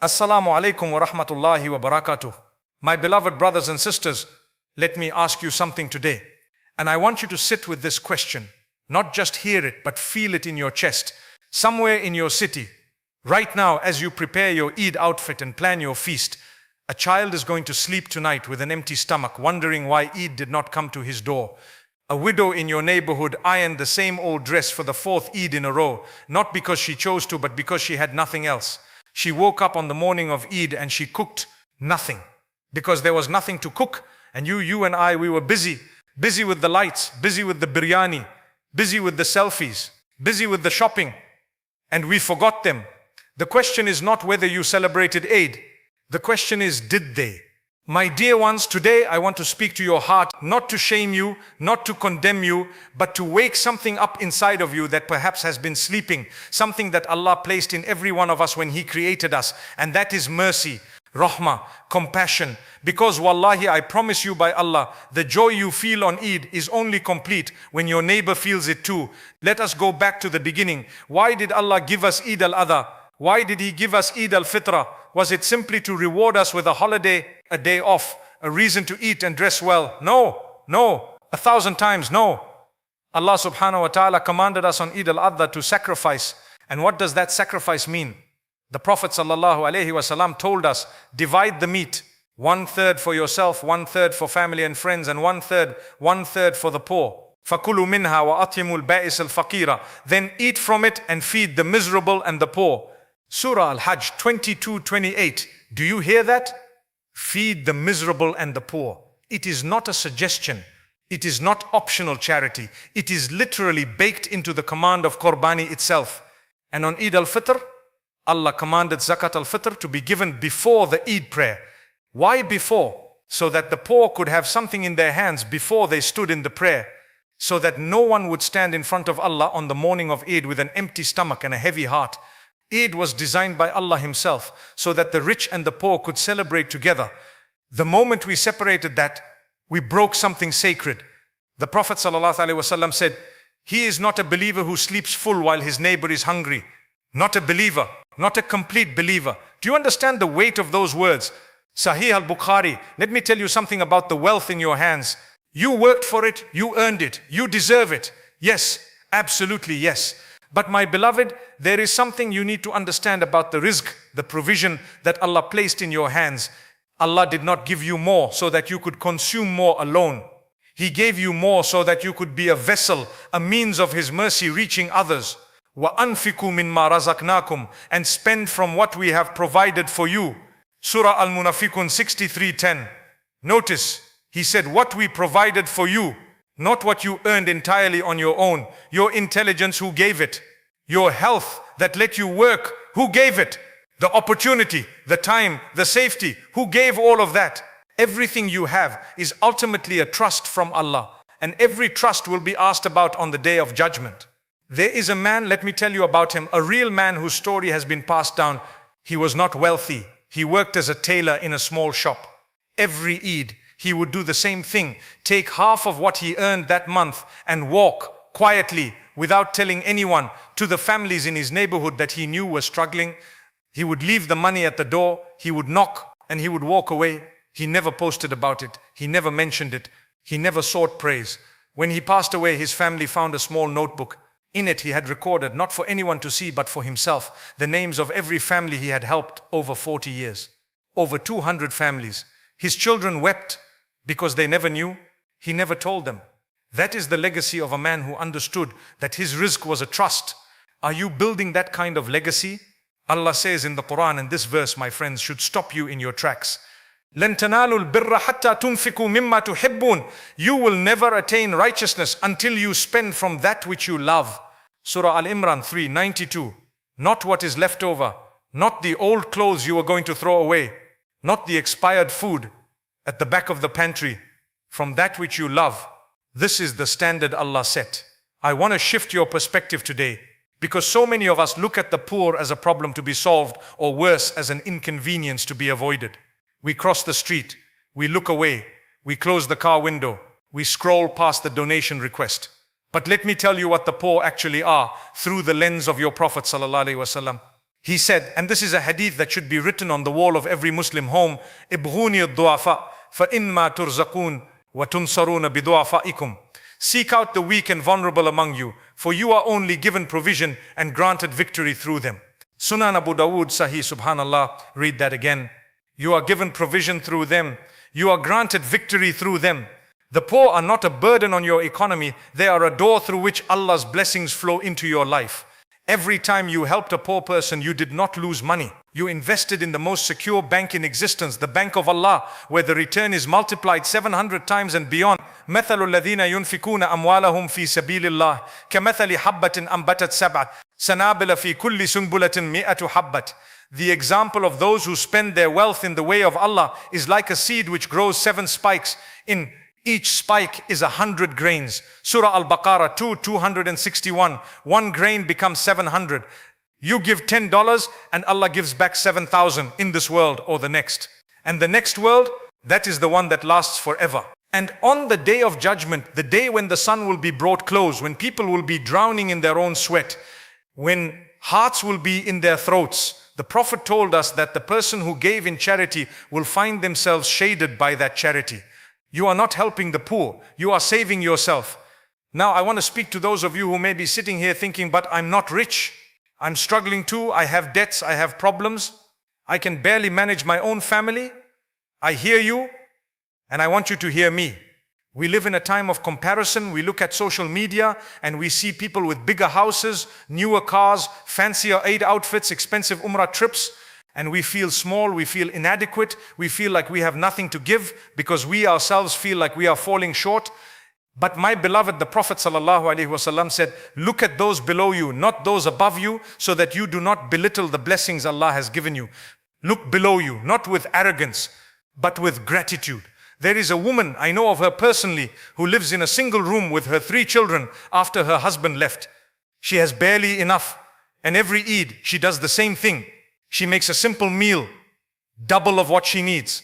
As-salamu alaykum wa rahmatullahi wa barakatuh. My beloved brothers and sisters, let me ask you something today. And I want you to sit with this question. Not just hear it, but feel it in your chest. Somewhere in your city, right now as you prepare your Eid outfit and plan your feast, a child is going to sleep tonight with an empty stomach, wondering why Eid did not come to his door. A widow in your neighborhood ironed the same old dress for the fourth Eid in a row, not because she chose to, but because she had nothing else. She woke up on the morning of Eid and she cooked nothing because there was nothing to cook. And you and I, we were busy with the lights, busy with the biryani, busy with the selfies, busy with the shopping, and we forgot them. The question is not whether you celebrated Eid. The question is, did they? My dear ones, today I want to speak to your heart, not to shame you, not to condemn you, but to wake something up inside of you that perhaps has been sleeping, something that Allah placed in every one of us when He created us, and that is mercy, rahmah, compassion. Because wallahi, I promise you by Allah, the joy you feel on Eid is only complete when your neighbor feels it too. Let us go back to the beginning. Why did Allah give us Eid al-Adha? Why did He give us Eid al-Fitrah? Was it simply to reward us with a holiday, a day off, a reason to eat and dress well? No, 1,000 times no. Allah subhanahu wa ta'ala commanded us on Eid al-Adha to sacrifice. And what does that sacrifice mean? The Prophet sallallahu alaihi wasallam told us, divide the meat, 1/3 for yourself, 1/3 for family and friends, and 1/3 for the poor. فَكُلُوا مِنْهَا وَأَطْعِمُوا الْبَائِسَ الْفَقِيرَ. Then eat from it and feed the miserable and the poor. Surah Al-Hajj 22:28. Do you hear that? Feed the miserable and the poor. It is not a suggestion. It is not optional charity. It is literally baked into the command of Qurbani itself. And on Eid al-Fitr, Allah commanded Zakat al-Fitr to be given before the Eid prayer. Why before? So that the poor could have something in their hands before they stood in the prayer. So that no one would stand in front of Allah on the morning of Eid with an empty stomach and a heavy heart. Eid was designed by Allah Himself so that the rich and the poor could celebrate together. The moment we separated that, we broke something sacred. The Prophet ﷺ said, he is not a believer who sleeps full while his neighbor is hungry. Not a believer, not a complete believer. Do you understand the weight of those words? Sahih al-Bukhari. Let me tell you something about the wealth in your hands. You worked for it, you earned it, you deserve it. Yes, absolutely yes. But my beloved, there is something you need to understand about the rizq, the provision that Allah placed in your hands. Allah did not give you more so that you could consume more alone. He gave you more so that you could be a vessel, a means of His mercy reaching others. وَأَنْفِقُوا مِمَّا رَزَقْنَاكُمْ. And spend from what we have provided for you. Surah Al-Munafiqun 63:10. Notice, He said what we provided for you. Not what you earned entirely on your own. Your intelligence, who gave it? Your health that let you work, who gave it? The opportunity, the time, the safety, who gave all of that? Everything you have is ultimately a trust from Allah. And every trust will be asked about on the day of judgment. There is a man, let me tell you about him, a real man whose story has been passed down. He was not wealthy. He worked as a tailor in a small shop. Every Eid, he would do the same thing, take half of what he earned that month and walk quietly without telling anyone to the families in his neighborhood that he knew were struggling. He would leave the money at the door, he would knock and he would walk away. He never posted about it, he never mentioned it, he never sought praise. When he passed away, his family found a small notebook. In it he had recorded, not for anyone to see but for himself, the names of every family he had helped over 40 years. Over 200 families. His children wept because they never knew. He never told them. That is the legacy of a man who understood that his rizq was a trust. Are you building that kind of legacy? Allah says in the Quran, and this verse, my friends, should stop you in your tracks. لَن تَنَالُوا الْبِرَّ حَتَّى تُنْفِقُوا مِمَّا تُحِبُّونَ. You will never attain righteousness until you spend from that which you love. Surah Al-Imran 3:92. Not what is left over, not the old clothes you are going to throw away, not the expired food at the back of the pantry, from that which you love. This is the standard Allah set. I want to shift your perspective today, because so many of us look at the poor as a problem to be solved, or worse, as an inconvenience to be avoided. We cross the street, we look away, we close the car window, we scroll past the donation request. But let me tell you what the poor actually are through the lens of your Prophet ﷺ. He said, and this is a hadith that should be written on the wall of every Muslim home, Ibghuni ad-du'afa, fa-imma turzaqun wa tunsaruna bi-du'afaikum. Seek out the weak and vulnerable among you, for you are only given provision and granted victory through them. Sunan Abu Dawood, Sahih, subhanallah, read that again. You are given provision through them. You are granted victory through them. The poor are not a burden on your economy. They are a door through which Allah's blessings flow into your life. Every time you helped a poor person, you did not lose money. You invested in the most secure bank in existence, the bank of Allah, where the return is multiplied 700 times and beyond. مثل الذين ينفقون أموالهم في سبيل الله كمثل حبة أنبتت سبع سنابل في كل سنبلة مئة حبة. The example of those who spend their wealth in the way of Allah is like a seed which grows 7 spikes. In each spike is 100 grains. Surah Al-Baqarah 2:261. One grain becomes 700. You give $10 and Allah gives back 7,000 in this world or the next. And the next world, that is the one that lasts forever. And on the day of judgment, the day when the sun will be brought close, when people will be drowning in their own sweat, when hearts will be in their throats, the Prophet told us that the person who gave in charity will find themselves shaded by that charity. You are not helping the poor, you are saving yourself. Now I want to speak to those of you who may be sitting here thinking, but I'm not rich, I'm struggling too, I have debts, I have problems, I can barely manage my own family. I hear you, and I want you to hear me. We live in a time of comparison. We look at social media and we see people with bigger houses, newer cars, fancier Eid outfits, expensive Umrah trips, and we feel small, we feel inadequate, we feel like we have nothing to give because we ourselves feel like we are falling short. But my beloved, the Prophet ﷺ said, look at those below you, not those above you, so that you do not belittle the blessings Allah has given you. Look below you, not with arrogance, but with gratitude. There is a woman, I know of her personally, who lives in a single room with her 3 children after her husband left. She has barely enough, and every Eid she does the same thing. She makes a simple meal, double of what she needs.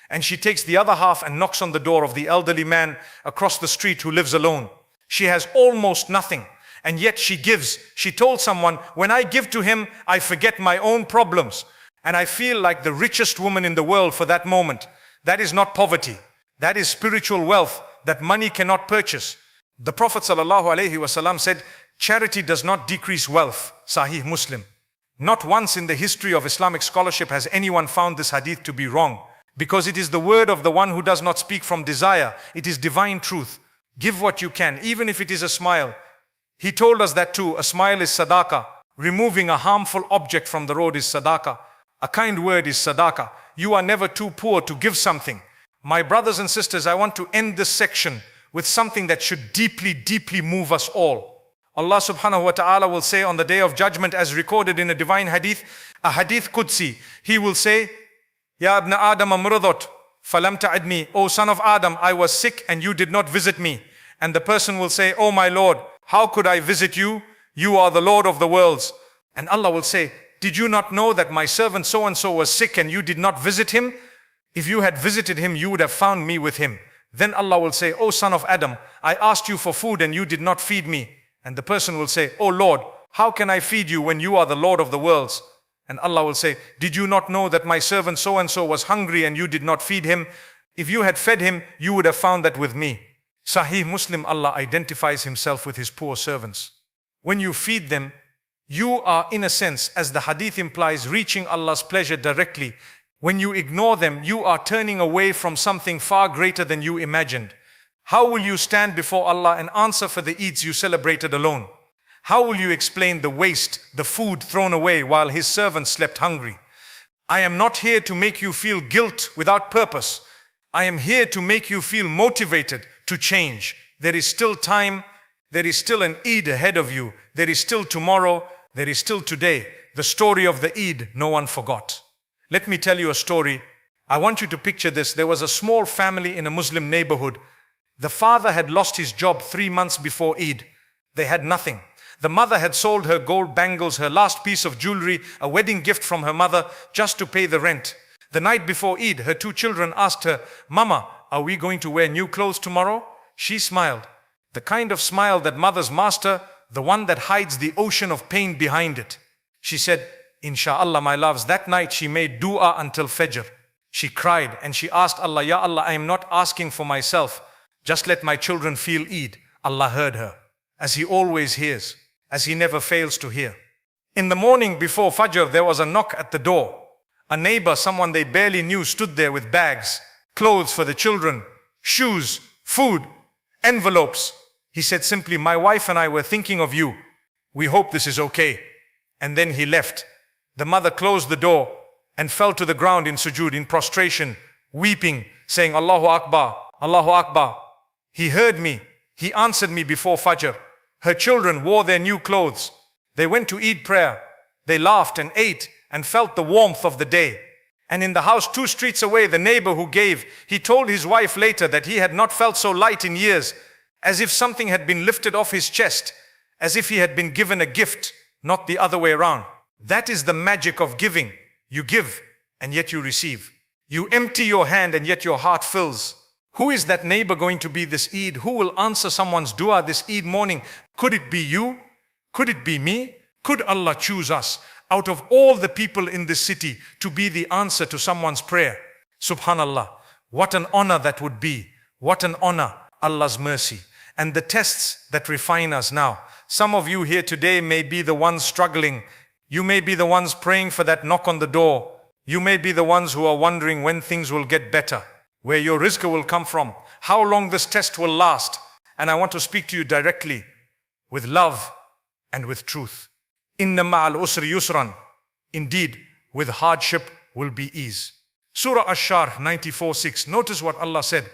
And she takes the other half and knocks on the door of the elderly man across the street who lives alone. She has almost nothing, and yet she gives. She told someone, when I give to him, I forget my own problems. And I feel like the richest woman in the world for that moment. That is not poverty. That is spiritual wealth that money cannot purchase. The Prophet ﷺ said, charity does not decrease wealth. Sahih Muslim. Not once in the history of Islamic scholarship has anyone found this hadith to be wrong. Because it is the word of the one who does not speak from desire. It is divine truth. Give what you can, even if it is a smile. He told us that too. A smile is sadaqah. Removing a harmful object from the road is sadaqah. A kind word is sadaqah. You are never too poor to give something. My brothers and sisters, I want to end this section with something that should deeply, deeply move us all. Allah subhanahu wa ta'ala will say on the day of judgment, as recorded in a divine hadith, a Hadith Qudsi, He will say, Ya ibn Adam amradot, falam ta'idni. O son of Adam, I was sick and you did not visit me. And the person will say, Oh my Lord, how could I visit you? You are the Lord of the worlds. And Allah will say, did you not know that my servant so-and-so was sick and you did not visit him? If you had visited him, you would have found me with him. Then Allah will say, O son of Adam, I asked you for food and you did not feed me. And the person will say, O Lord, how can I feed you when you are the Lord of the worlds? And Allah will say, did you not know that my servant so-and-so was hungry and you did not feed him? If you had fed him, you would have found that with me. Sahih Muslim, Allah identifies Himself with His poor servants. When you feed them, you are, in a sense, as the hadith implies, reaching Allah's pleasure directly. When you ignore them, you are turning away from something far greater than you imagined. How will you stand before Allah and answer for the Eids you celebrated alone? How will you explain the waste, the food thrown away while His servants slept hungry? I am not here to make you feel guilt without purpose. I am here to make you feel motivated to change. There is still time. There is still an Eid ahead of you. There is still tomorrow. There is still today. The story of the Eid no one forgot. Let me tell you a story. I want you to picture this. There was a small family in a Muslim neighborhood. The father had lost his job 3 months before Eid. They had nothing. The mother had sold her gold bangles, her last piece of jewelry, a wedding gift from her mother, just to pay the rent. The night before Eid, her 2 children asked her, Mama, are we going to wear new clothes tomorrow? She smiled. The kind of smile that mothers master, the one that hides the ocean of pain behind it. She said, Insha'Allah, my loves, that night she made dua until Fajr. She cried and she asked Allah, Ya Allah, I am not asking for myself. Just let my children feel Eid. Allah heard her, as He always hears, as He never fails to hear. In the morning before Fajr, there was a knock at the door. A neighbor, someone they barely knew, stood there with bags, clothes for the children, shoes, food, envelopes. He said simply, my wife and I were thinking of you. We hope this is okay. And then he left. The mother closed the door and fell to the ground in sujood, in prostration, weeping, saying, Allahu Akbar, Allahu Akbar. He heard me. He answered me before Fajr. Her children wore their new clothes. They went to Eid prayer. They laughed and ate and felt the warmth of the day. And in the house 2 streets away, the neighbor who gave, he told his wife later that he had not felt so light in years, as if something had been lifted off his chest, as if he had been given a gift, not the other way around. That is the magic of giving. You give and yet you receive. You empty your hand and yet your heart fills. Who is that neighbor going to be this Eid? Who will answer someone's dua this Eid morning? Could it be you? Could it be me? Could Allah choose us out of all the people in this city to be the answer to someone's prayer? Subhanallah, what an honor that would be. What an honor, Allah's mercy. And the tests that refine us now. Some of you here today may be the ones struggling. You may be the ones praying for that knock on the door. You may be the ones who are wondering when things will get better, where your rizq will come from, how long this test will last. And I want to speak to you directly with love and with truth. Inna ma'al usri yusran. Indeed, with hardship will be ease. Surah Ash-Shar 94:6. Notice what Allah said.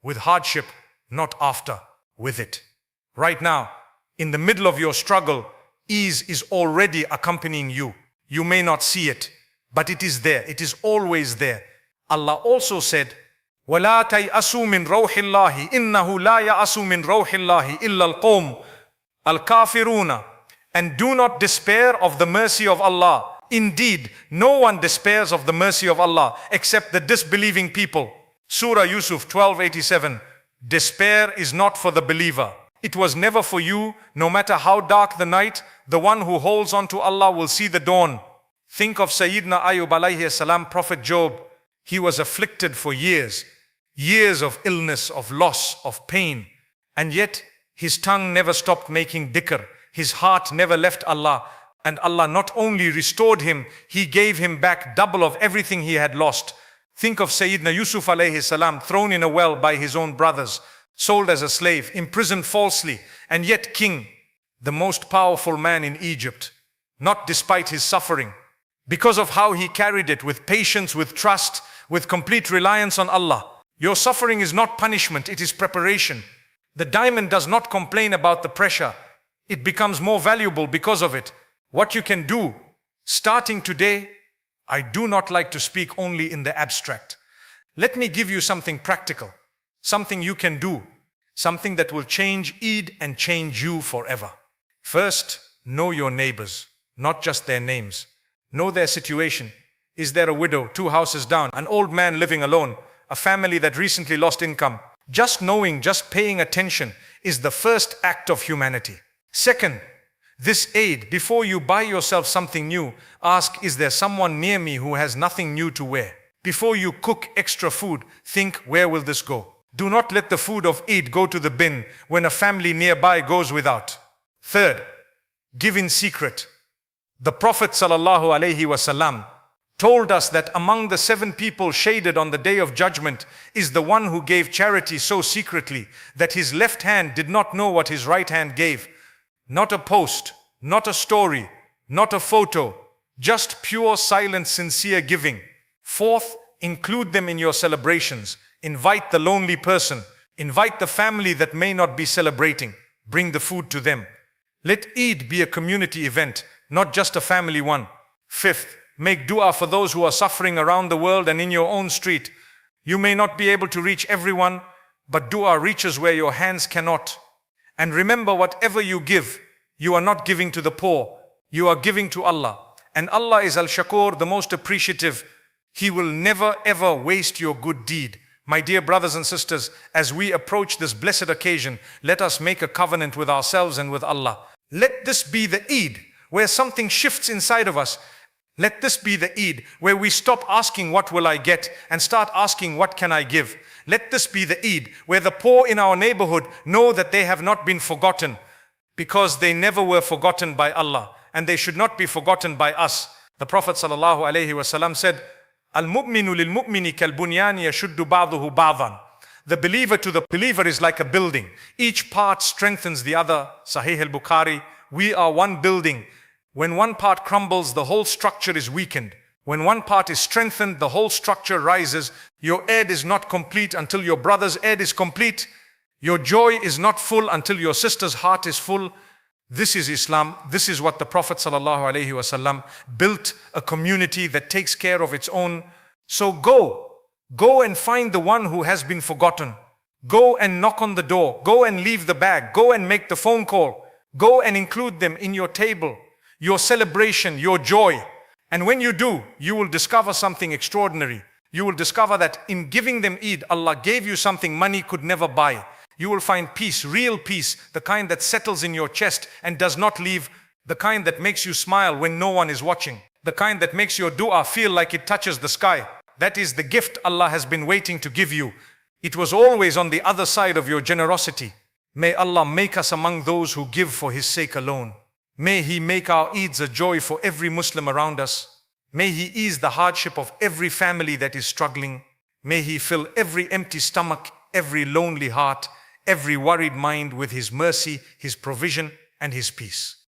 With hardship, not after, with it. Right now, in the middle of your struggle, ease is already accompanying you. You may not see it, but it is there. It is always there. Allah also said, وَلَا تَيْأَسُوا مِنْ رَوْحِ اللَّهِ إِنَّهُ لَا يَأَسُوا مِنْ رَوْحِ اللَّهِ إِلَّا الْقَوْمُ الْكَافِرُونَ. And do not despair of the mercy of Allah. Indeed, no one despairs of the mercy of Allah except the disbelieving people. Surah Yusuf 12:87. Despair is not for the believer. It was never for you, no matter how dark the night. The one who holds on to Allah will see the dawn. Think of Sayyidina Ayub alayhi salam, Prophet Job. He was afflicted for years. Years of illness, of loss, of pain. And yet, his tongue never stopped making dhikr. His heart never left Allah. And Allah not only restored him, He gave him back double of everything he had lost. Think of Sayyidina Yusuf alayhi salam, thrown in a well by his own brothers, sold as a slave, imprisoned falsely, and yet king, the most powerful man in Egypt, not despite his suffering, because of how he carried it with patience, with trust, with complete reliance on Allah. Your suffering is not punishment, it is preparation. The diamond does not complain about the pressure. It becomes more valuable because of it. What you can do, starting today, I do not like to speak only in the abstract. Let me give you something practical, something you can do, something that will change Eid and change you forever. First, know your neighbors, not just their names. Know their situation. Is there a widow, 2 houses down, an old man living alone, a family that recently lost income? Just knowing, just paying attention is the first act of humanity. Second, this Eid, before you buy yourself something new, ask, is there someone near me who has nothing new to wear? Before you cook extra food, think, where will this go? Do not let the food of Eid go to the bin when a family nearby goes without. Third, give in secret. The Prophet ﷺ told us that among the 7 people shaded on the Day of Judgment is the one who gave charity so secretly that his left hand did not know what his right hand gave. Not a post, not a story, not a photo, just pure, silent, sincere giving. Fourth, include them in your celebrations. Invite the lonely person. Invite the family that may not be celebrating. Bring the food to them. Let Eid be a community event, not just a family one. Fifth, make dua for those who are suffering around the world and in your own street. You may not be able to reach everyone, but dua reaches where your hands cannot. And remember, whatever you give, you are not giving to the poor. You are giving to Allah. And Allah is Al-Shakur, the most appreciative. He will never ever waste your good deed. My dear brothers and sisters, as we approach this blessed occasion, let us make a covenant with ourselves and with Allah. Let this be the Eid where something shifts inside of us. Let this be the Eid where we stop asking what will I get and start asking what can I give. Let this be the Eid where the poor in our neighborhood know that they have not been forgotten, because they never were forgotten by Allah, and they should not be forgotten by us. The Prophet ﷺ said, Al-mu'minu lil-mu'mini kal-bunyani yashuddu ba'duhu ba'dan. The believer to the believer is like a building. Each part strengthens the other. Sahih al-Bukhari. We are one building. When one part crumbles, the whole structure is weakened. When one part is strengthened, the whole structure rises. Your Eid is not complete until your brother's Eid is complete. Your joy is not full until your sister's heart is full. This is Islam. This is what the Prophet ﷺ built, a community that takes care of its own. So go and find the one who has been forgotten. Go and knock on the door. Go and leave the bag. Go and make the phone call. Go and include them in your table, your celebration, your joy. And when you do, you will discover something extraordinary. You will discover that in giving them Eid, Allah gave you something money could never buy. You will find peace, real peace, the kind that settles in your chest and does not leave, the kind that makes you smile when no one is watching, the kind that makes your dua feel like it touches the sky. That is the gift Allah has been waiting to give you. It was always on the other side of your generosity. May Allah make us among those who give for His sake alone. May He make our Eids a joy for every Muslim around us. May He ease the hardship of every family that is struggling. May He fill every empty stomach, every lonely heart, every worried mind with His mercy, His provision, and His peace.